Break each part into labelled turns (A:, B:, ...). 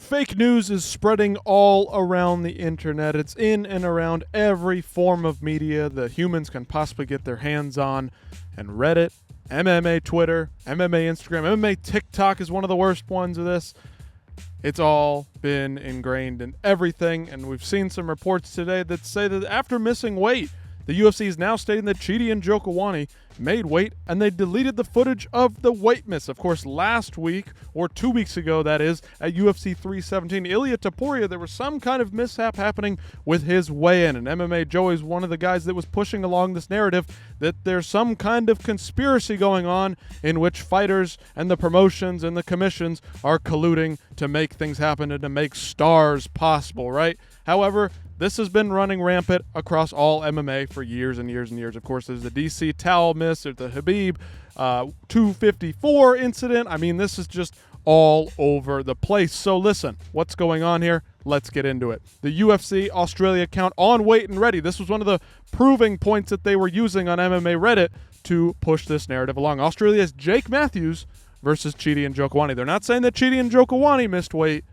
A: Fake news is spreading all around the internet. It's in and around every form of media that humans can possibly get their hands on. And Reddit, MMA Twitter, MMA Instagram, MMA TikTok is one of the worst ones of this. It's all been ingrained in everything, and we've seen some reports today that say that after missing weight, the UFC is now stating that Chidi Njokuani made weight, and they deleted the footage of the weight miss. Of course, last week, or 2 weeks ago, that is, at UFC 317, Ilia Topuria, there was some kind of mishap happening with his weigh-in, and MMA Joey is one of the guys that was pushing along this narrative that there's some kind of conspiracy going on in which fighters and the promotions and the commissions are colluding to make things happen and to make stars possible, right? However, this has been running rampant across all MMA for years and years and years. Of course, there's the DC towel miss, there's the Khabib 254 incident. I mean, this is just all over the place. So listen, what's going on here? Let's get into it. The UFC Australia account on Weight and Ready. This was one of the proving points that they were using on MMA Reddit to push this narrative along. Australia's Jake Matthews versus Chidi Njokuani. They're not saying that Chidi Njokuani missed weight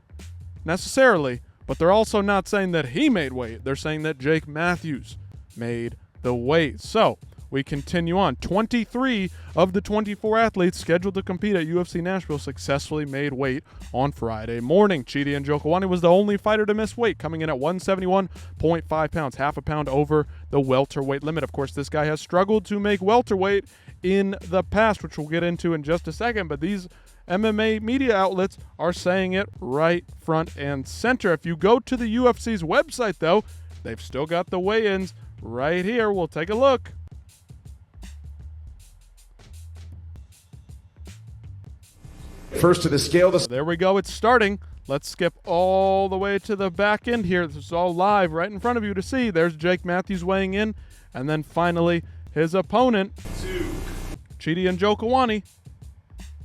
A: necessarily, but they're also not saying that he made weight. They're saying that Jake Matthews made the weight. So we continue on. 23 of the 24 athletes scheduled to compete at UFC Nashville successfully made weight on Friday morning. Chidi Njokuani was the only fighter to miss weight, coming in at 171.5 pounds, half a pound over the welterweight limit. Of course, this guy has struggled to make welterweight in the past, which we'll get into in just a second, but these MMA media outlets are saying it right front and center. If you go to the UFC's website, though, they've still got the weigh-ins right here. We'll take a look.
B: First to the scale.
A: There we go. It's starting. Let's skip all the way to the back end here. This is all live right in front of you to see. There's Jake Matthews weighing in. And then finally, his opponent, Chidi Njokuani,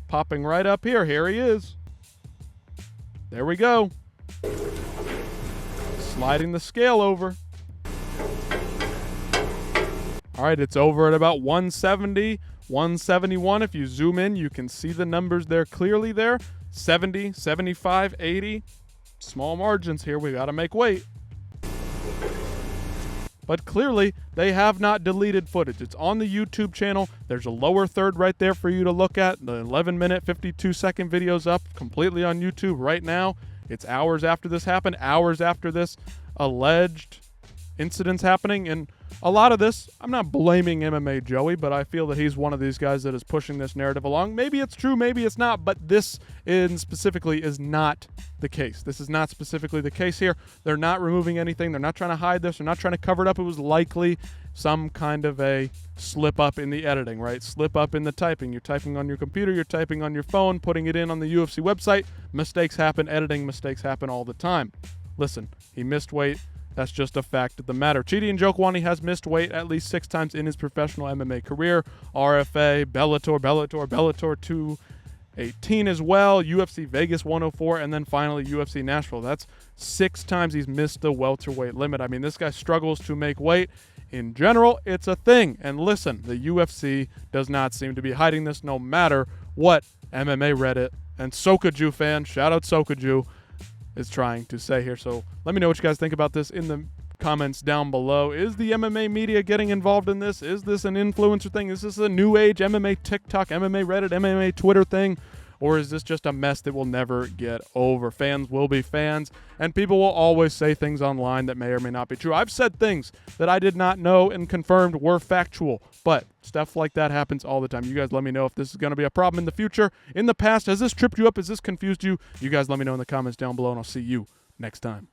A: popping right up here. Here he is. There we go. Sliding the scale over. All right, it's over at about 170, 171. If you zoom in, you can see the numbers there clearly there. 70, 75, 80. Small margins here. We got to make weight. But clearly, they have not deleted footage. It's on the YouTube channel. There's a lower third right there for you to look at. The 11-minute, 52-second video's up completely on YouTube right now. It's hours after this happened, hours after this alleged incident's happening. And a lot of this, I'm not blaming MMA Joey, but I feel that he's one of these guys that is pushing this narrative along. Maybe it's true, maybe it's not, but this in specifically is not the case. This is not specifically the case here. They're not removing anything. They're not trying to hide this. They're not trying to cover it up. It was likely some kind of a slip up in the editing, right? Slip up in the typing. You're typing on your computer, you're typing on your phone, putting it in on the UFC website. Mistakes happen. Editing mistakes happen all the time. Listen, he missed weight. That's just a fact of the matter. Chidi Njokuani has missed weight at least 6 times in his professional MMA career. RFA, Bellator 218 as well, UFC Vegas 104, and then finally UFC Nashville. That's 6 times he's missed the welterweight limit. I mean, this guy struggles to make weight. In general, it's a thing. And listen, the UFC does not seem to be hiding this no matter what MMA Reddit and Sokaju fan, shout out Sokaju, is trying to say here. So let me know what you guys think about this in the comments down below. Is the MMA media getting involved in this? Is this an influencer thing? Is this a new age MMA TikTok, MMA Reddit, MMA Twitter thing? Or is this just a mess that will never get over? Fans will be fans, and people will always say things online that may or may not be true. I've said things that I did not know and confirmed were factual, but stuff like that happens all the time. You guys let me know if this is going to be a problem in the future. In the past, has this tripped you up? Has this confused you? You guys let me know in the comments down below, and I'll see you next time.